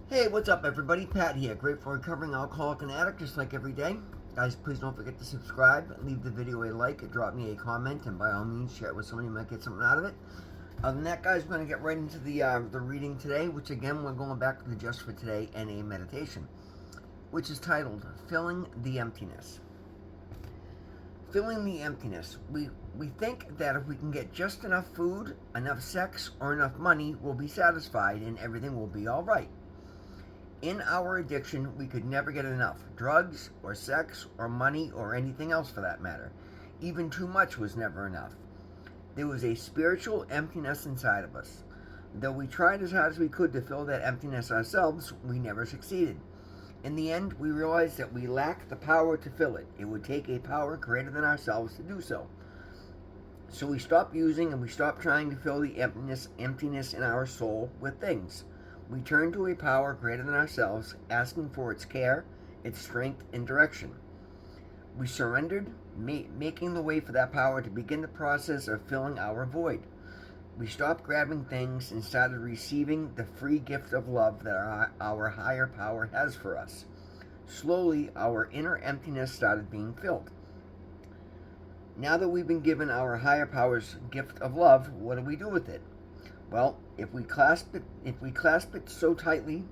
Hey, what's up, everybody? Pat here. Great for recovering alcoholic and addict, just like every day. Guys, please don't forget to subscribe, leave the video a like, or drop me a comment, and by all means, share it with somebody who might get something out of it. Other than that, guys, we're going to get right into the reading today, which again, we're going back to the Just for Today and a meditation, which is titled Filling the Emptiness. Filling the emptiness. We think that if we can get just enough food, enough sex, or enough money, we'll be satisfied and everything will be all right. In our addiction, we could never get enough drugs, or sex, or money, or anything else for that matter. Even too much was never enough. There was a spiritual emptiness inside of us. Though we tried as hard as we could to fill that emptiness ourselves, we never succeeded. In the end, we realized that we lacked the power to fill it. It would take a power greater than ourselves to do so. So we stopped using and we stopped trying to fill the emptiness in our soul with things. We turned to a power greater than ourselves, asking for its care, its strength, and direction. We surrendered, making the way for that power to begin the process of filling our void. We stopped grabbing things and started receiving the free gift of love that our higher power has for us. Slowly, our inner emptiness started being filled. Now that we've been given our higher power's gift of love, what do we do with it? Well, if we clasp it so tightly,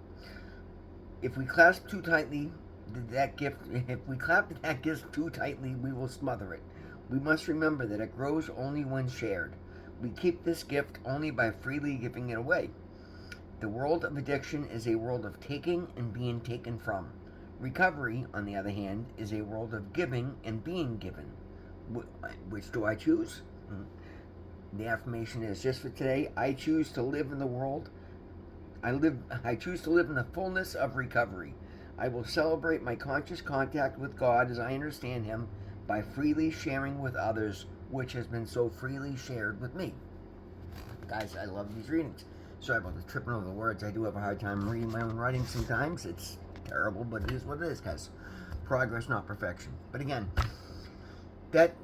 if we clasp too tightly that gift, if we clasp that gift too tightly, we will smother it. We must remember that it grows only when shared. We keep this gift only by freely giving it away. The world of addiction is a world of taking and being taken from. Recovery, on the other hand, is a world of giving and being given. Which do I choose? The affirmation is just for today. I choose to live in the world. I choose to live in the fullness of recovery. I will celebrate my conscious contact with God as I understand Him by freely sharing with others, which has been so freely shared with me. Guys, I love these readings. Sorry about the tripping over the words. I do have a hard time reading my own writing sometimes. It's terrible, but it is what it is, guys. Progress, not perfection. But again, that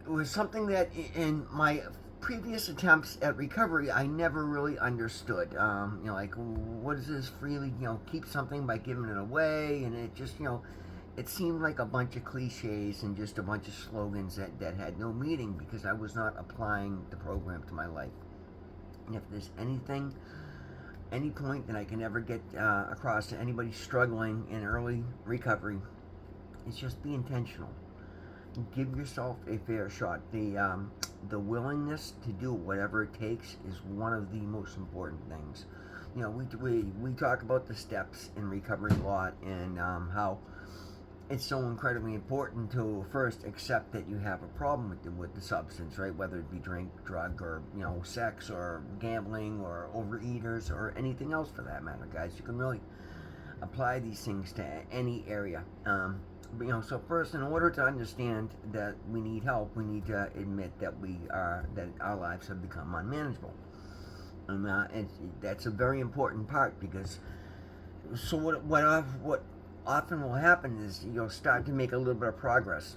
was something that in my previous attempts at recovery, I never really understood. Like, what is this freely, keep something by giving it away? And it just, it seemed like a bunch of cliches and just a bunch of slogans that had no meaning because I was not applying the program to my life. And if there's any point that I can ever get across to anybody struggling in early recovery, it's just be intentional. Give yourself a fair shot. The willingness to do whatever it takes is one of the most important things. We talk about the steps in recovery a lot and how it's so incredibly important to first accept that you have a problem with the substance, right? Whether it be drink, drug, or sex, or gambling, or overeaters, or anything else for that matter, guys. You can really apply these things to any area. So first, in order to understand that we need help, we need to admit that that our lives have become unmanageable, and that's a very important part because what often will happen is you'll start to make a little bit of progress,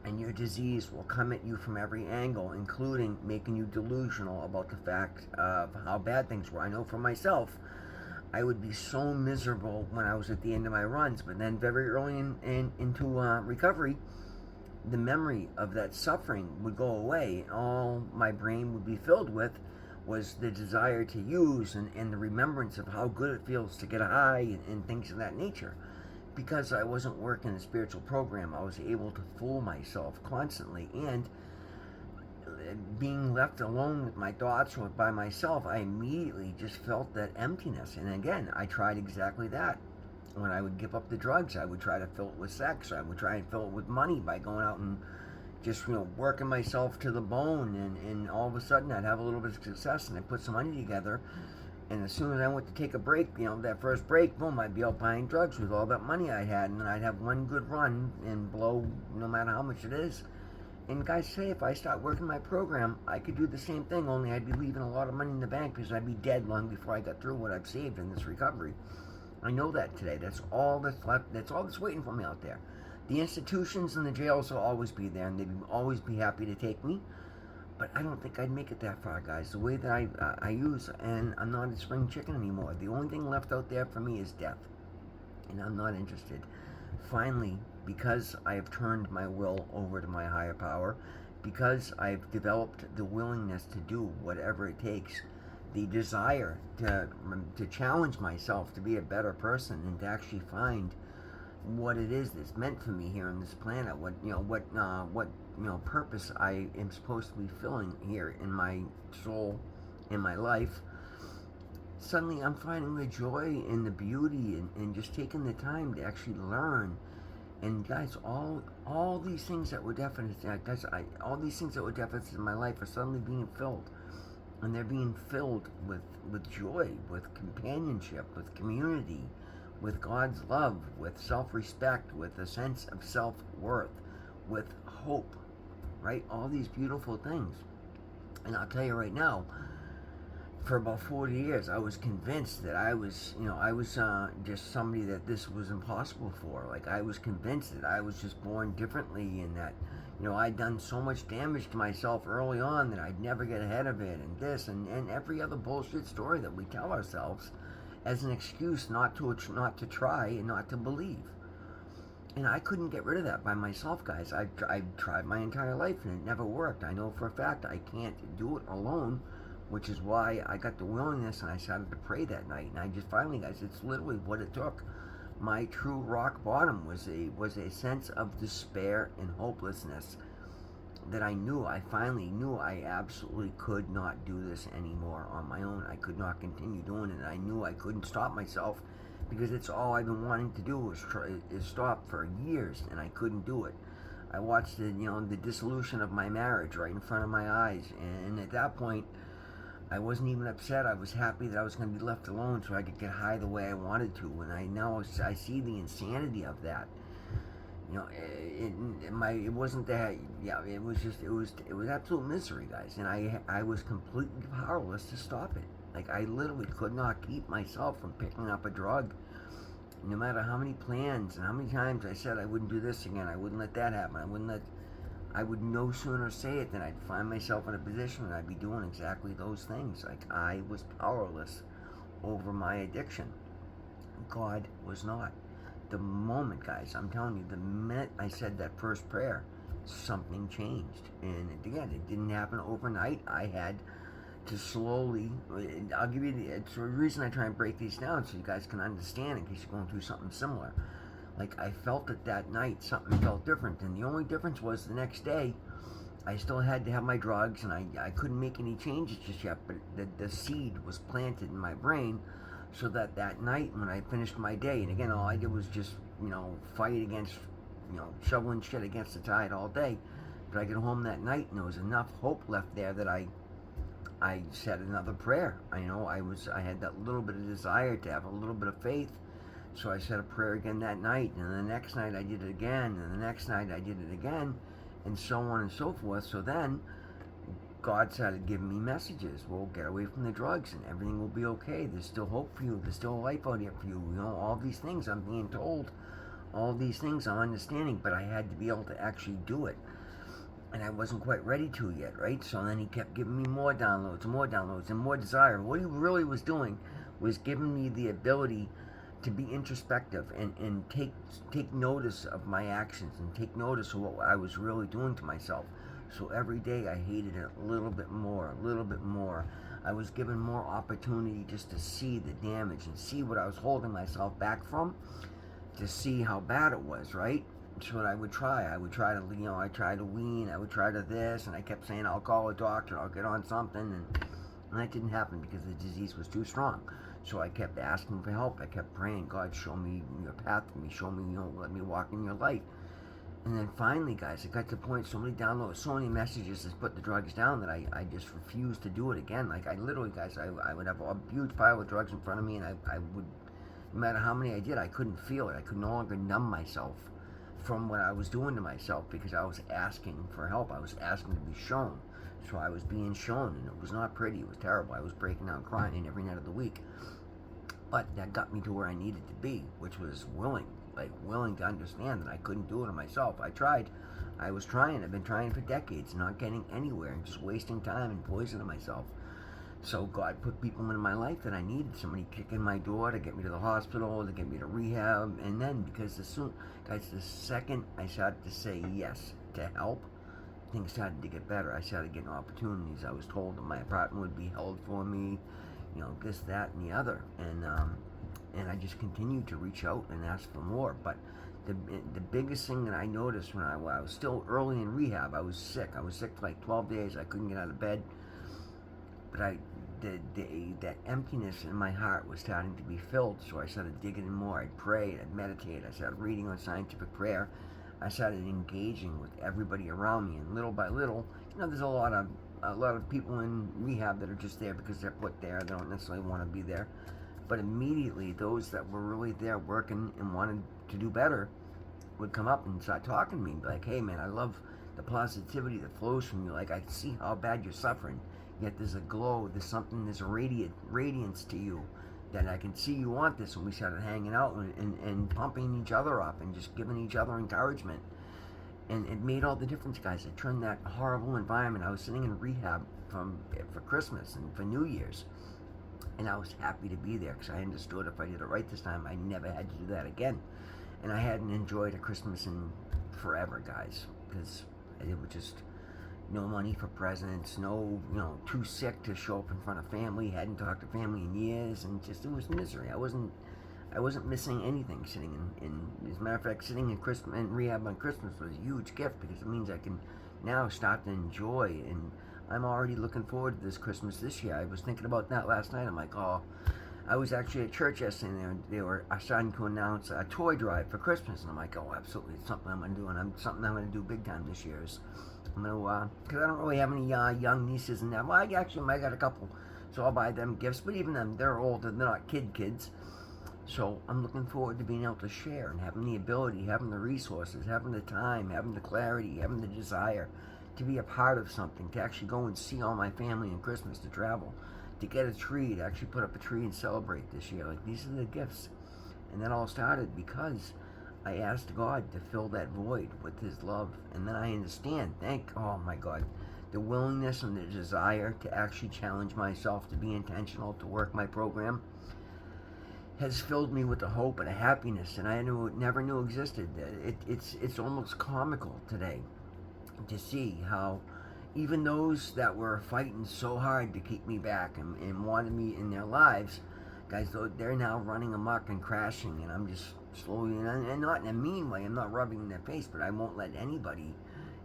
and your disease will come at you from every angle, including making you delusional about the fact of how bad things were. I know for myself, I would be so miserable when I was at the end of my runs, but then very early into recovery, the memory of that suffering would go away, and all my brain would be filled with was the desire to use and the remembrance of how good it feels to get a high and things of that nature. Because I wasn't working a spiritual program, I was able to fool myself constantly, and being left alone with my thoughts or by myself, I immediately just felt that emptiness. And again, I tried exactly that. When I would give up the drugs, I would try to fill it with sex. I would try and fill it with money by going out and just working myself to the bone. And all of a sudden, I'd have a little bit of success, and I'd put some money together. And as soon as I went to take a break, that first break, boom, I'd be out buying drugs with all that money I had, and then I'd have one good run and blow no matter how much it is. And guys say if I start working my program, I could do the same thing, only I'd be leaving a lot of money in the bank because I'd be dead long before I got through what I've saved in this recovery. I know that today. That's all that's left. That's all that's waiting for me out there. The institutions and the jails will always be there, and they'll always be happy to take me. But I don't think I'd make it that far, guys. The way that I use, and I'm not a spring chicken anymore. The only thing left out there for me is death, and I'm not interested. Finally, because I have turned my will over to my higher power, because I've developed the willingness to do whatever it takes, the desire to challenge myself to be a better person and to actually find what it is that's meant for me here on this planet, what purpose I am supposed to be filling here in my soul, in my life. Suddenly I'm finding the joy and the beauty and just taking the time to actually learn. And guys, all these things that were deficits, all these things that were deficits in my life are suddenly being filled, and they're being filled with joy, with companionship, with community, with God's love, with self-respect, with a sense of self-worth, with hope, right? All these beautiful things. And I'll tell you right now, for about 40 years, I was convinced that I was just somebody that this was impossible for. Like, I was convinced that I was just born differently, and that, I'd done so much damage to myself early on that I'd never get ahead of it, and this, and every other bullshit story that we tell ourselves as an excuse not to try and not to believe. And I couldn't get rid of that by myself, guys. I tried my entire life, and it never worked. I know for a fact I can't do it alone, which is why I got the willingness and I started to pray that night. And I just finally, guys, it's literally what it took. My true rock bottom was a sense of despair and hopelessness that I finally knew I absolutely could not do this anymore on my own. I could not continue doing it. I knew I couldn't stop myself, because it's all I've been wanting to do is stop for years, and I couldn't do it. I watched the dissolution of my marriage right in front of my eyes, and at that point, I wasn't even upset. I was happy that I was going to be left alone so I could get high the way I wanted to. And I see the insanity of that. It wasn't that. Yeah, it was absolute misery, guys. And I was completely powerless to stop it. Like, I literally could not keep myself from picking up a drug. No matter how many plans and how many times I said I wouldn't do this again, I wouldn't let that happen. I would no sooner say it than I'd find myself in a position and I'd be doing exactly those things. Like, I was powerless over my addiction. God was not. The moment, guys, I'm telling you, the minute I said that first prayer, something changed. And again, it didn't happen overnight. I had to slowly, I'll give you it's the reason I try and break these down so you guys can understand in case you're going through something similar. Like, I felt it that night, something felt different, and the only difference was the next day, I still had to have my drugs, and I couldn't make any changes just yet, but the seed was planted in my brain, so that night when I finished my day, and again, all I did was just, fight against, shoveling shit against the tide all day, but I get home that night, and there was enough hope left there that I said another prayer. I had that little bit of desire to have a little bit of faith. So I said a prayer again that night, and the next night I did it again, and the next night I did it again, and so on and so forth. So then God started giving me messages. Well, get away from the drugs and everything will be okay. There's still hope for you. There's still a life out here for you. All these things I'm being told. All these things I'm understanding, but I had to be able to actually do it. And I wasn't quite ready to yet, right? So then he kept giving me more downloads, and more desire. What he really was doing was giving me the ability to be introspective and take notice of my actions and take notice of what I was really doing to myself. So every day I hated it a little bit more. I was given more opportunity just to see the damage and see what I was holding myself back from, to see how bad it was, right? So what I would try to, I tried to wean, I would try to this, and I kept saying, I'll call a doctor, I'll get on something, and that didn't happen because the disease was too strong. So I kept asking for help. I kept praying, God, show me your path for me. Show me, let me walk in your light. And then finally, guys, it got to the point, so many downloads, so many messages to put the drugs down that I just refused to do it again. Like, I literally, guys, I would have a huge pile of drugs in front of me, and I would, no matter how many I did, I couldn't feel it. I could no longer numb myself from what I was doing to myself because I was asking for help. I was asking to be shown. So I was being shown, and it was not pretty. It was terrible. I was breaking down crying every night of the week. But that got me to where I needed to be, which was willing to understand that I couldn't do it myself. I tried I was trying. I've been trying for decades, not getting anywhere, and just wasting time and poisoning myself. So God put people in my life that I needed. Somebody kicking my door to get me to the hospital, to get me to rehab. And then, because the second I started to say yes to help, things started to get better. I started getting opportunities. I was told that my apartment would be held for me, this, that, and the other. And I just continued to reach out and ask for more. But the biggest thing that I noticed when I was still early in rehab, I was sick. I was sick for like 12 days. I couldn't get out of bed. But that emptiness in my heart was starting to be filled, so I started digging in more. I'd pray, I'd meditate, I started reading on scientific prayer. I started engaging with everybody around me, and little by little, there's a lot of people in rehab that are just there because they're put there. They don't necessarily want to be there. But immediately, those that were really there working and wanted to do better would come up and start talking to me and be like, hey man, I love the positivity that flows from you. Like, I see how bad you're suffering. Yet there's a glow, there's a radiance to you that I can see you want this. And we started hanging out and pumping each other up and just giving each other encouragement. And it made all the difference, guys. It turned that horrible environment. I was sitting in rehab for Christmas and for New Year's. And I was happy to be there because I understood if I did it right this time, I never had to do that again. And I hadn't enjoyed a Christmas in forever, guys, because it was just no money for presents, too sick to show up in front of family, hadn't talked to family in years, and just, it was misery. I wasn't missing anything sitting in as a matter of fact, sitting in rehab on Christmas was a huge gift because it means I can now start to enjoy, and I'm already looking forward to this Christmas this year. I was thinking about that last night. I'm like, I was actually at church yesterday, and they were starting to announce a toy drive for Christmas, and I'm like, absolutely, it's something I'm going to do, and something I'm going to do big time this year. I'm going to, because I don't really have any young nieces and that. Well, I got a couple, so I'll buy them gifts, but even them, they're older, they're not kids. So I'm looking forward to being able to share and having the ability, having the resources, having the time, having the clarity, having the desire to be a part of something, to actually go and see all my family in Christmas, to travel, to get a tree, to actually put up a tree and celebrate this year. Like, these are the gifts. And that all started because I asked God to fill that void with His love. And then I understand, oh my God, the willingness and the desire to actually challenge myself, to be intentional, to work my program, has filled me with a hope and a happiness that I never knew existed. It's almost comical today to see how even those that were fighting so hard to keep me back and wanted me in their lives, guys, they're now running amok and crashing, and I'm just slowly, and not in a mean way, I'm not rubbing in their face, but I won't let anybody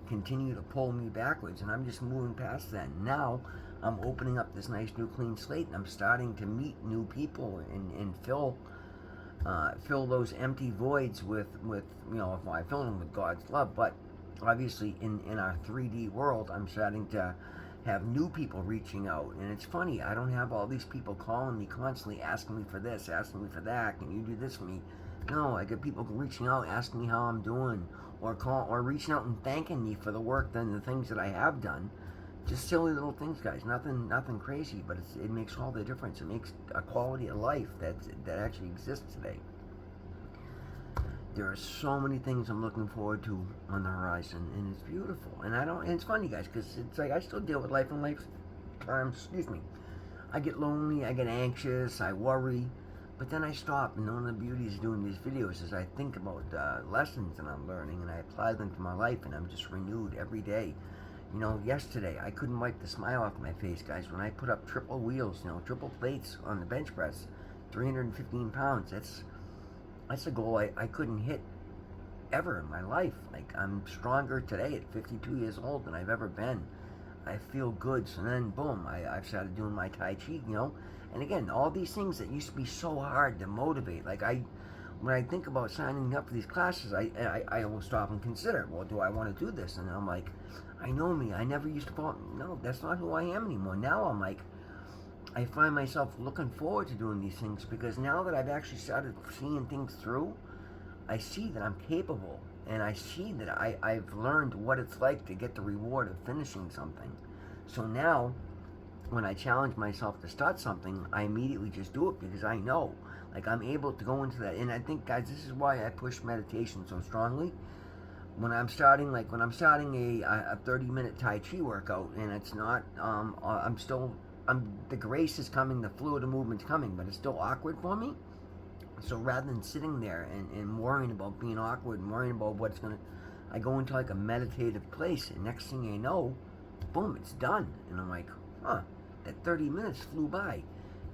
continue to pull me backwards, and I'm just moving past that. Now I'm opening up this nice new clean slate, and I'm starting to meet new people and fill those empty voids with if I fill them with God's love. But obviously in our 3D world, I'm starting to have new people reaching out, and it's funny, I don't have all these people calling me constantly asking me for this, asking me for that, can you do this for me? No, I get people reaching out asking me how I'm doing, or reaching out and thanking me for the work and the things that I have done. Just silly little things, guys, nothing crazy, but it makes all the difference. It makes a quality of life that actually exists today. There are so many things I'm looking forward to on the horizon, and it's beautiful. And it's funny, guys, because it's like I still deal with life in life terms. I get lonely, I get anxious, I worry, but then I stop. And one of the beauties of doing these videos is I think about lessons that I'm learning, and I apply them to my life, and I'm just renewed every day. Yesterday I couldn't wipe the smile off my face, guys, when I put up triple wheels, triple plates on the bench press, 315 pounds. That's a goal I couldn't hit ever in my life. Like, I'm stronger today at 52 years old than I've ever been. I feel good. So then, boom, I've started doing my Tai Chi, And again, all these things that used to be so hard to motivate. Like, when I think about signing up for these classes, I will stop and consider, well, do I want to do this? And I'm like, I know me. I never used to fall. No, that's not who I am anymore. Now I'm like, I find myself looking forward to doing these things because now that I've actually started seeing things through, I see that I'm capable, and I see that I've learned what it's like to get the reward of finishing something. So now, when I challenge myself to start something, I immediately just do it because I know, like, I'm able to go into that. And I think, guys, this is why I push meditation so strongly. when I'm starting, a 30-minute Tai Chi workout, and it's not, the grace is coming, the fluid of movement's coming, but it's still awkward for me. So rather than sitting there and worrying about being awkward and worrying about what's gonna, I go into like a meditative place, and next thing you know, boom, it's done. And I'm like, huh, that 30 minutes flew by.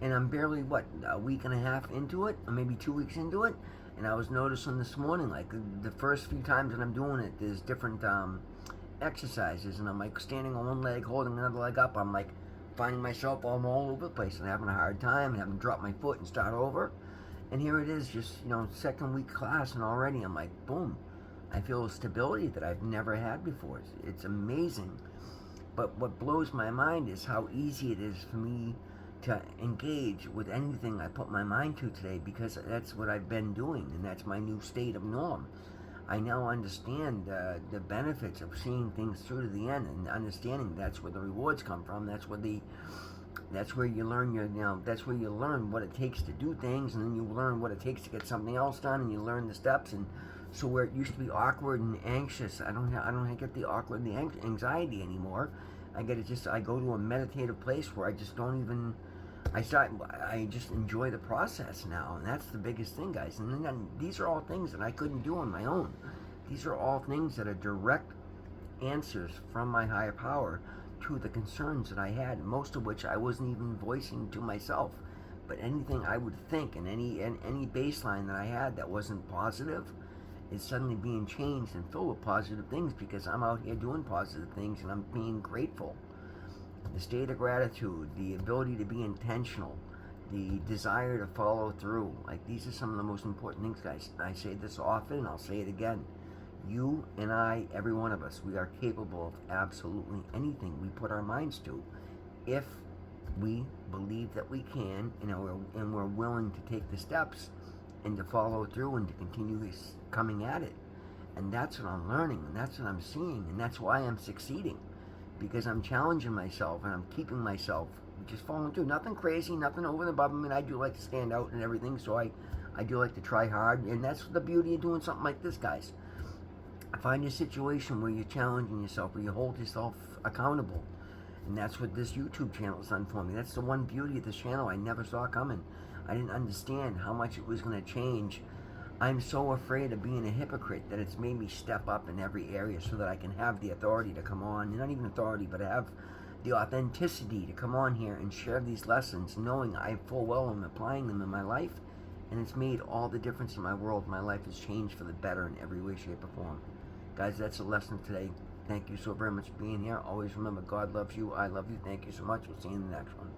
And I'm barely, a week and a half into it, or maybe 2 weeks into it. And I was noticing this morning, like the first few times that I'm doing it, there's different exercises, and I'm like standing on one leg, holding another leg up. I'm like finding myself all over the place and having a hard time and having to drop my foot and start over. And here it is, just, second week class, and already I'm like, boom, I feel a stability that I've never had before. It's amazing. But what blows my mind is how easy it is for me to engage with anything I put my mind to today, because that's what I've been doing, and that's my new state of norm. I now understand the benefits of seeing things through to the end, and understanding that's where the rewards come from. That's where you learn that's where you learn what it takes to do things, and then you learn what it takes to get something else done, and you learn the steps. And so where it used to be awkward and anxious, I don't get the awkward and the anxiety anymore. I go to a meditative place where I just don't even, I just enjoy the process now, and that's the biggest thing, guys. And then these are all things that I couldn't do on my own. These are all things that are direct answers from my higher power to the concerns that I had, most of which I wasn't even voicing to myself. But anything I would think, and any baseline that I had that wasn't positive, is suddenly being changed and filled with positive things, because I'm out here doing positive things and I'm being grateful. The state of gratitude, the ability to be intentional, the desire to follow through. Like, these are some of the most important things, guys. I say this often, and I'll say it again. You and I, every one of us, we are capable of absolutely anything we put our minds to, if we believe that we can, and we're willing to take the steps and to follow through and to continue coming at it. And that's what I'm learning, and that's what I'm seeing, and that's why I'm succeeding, because I'm challenging myself and I'm keeping myself just following through. Nothing crazy, nothing over and above. I mean, I do like to stand out and everything, so I do like to try hard, and that's the beauty of doing something like this, guys. Find a situation where you're challenging yourself, where you hold yourself accountable. And that's what this YouTube channel has done for me. That's the one beauty of this channel I never saw coming. I didn't understand how much it was going to change. I'm so afraid of being a hypocrite that it's made me step up in every area so that I can have the authority to come on. Not even authority, but have the authenticity to come on here and share these lessons, knowing I full well am applying them in my life. And it's made all the difference in my world. My life has changed for the better in every way, shape, or form. Guys, that's the lesson today. Thank you so very much for being here. Always remember, God loves you. I love you. Thank you so much. We'll see you in the next one.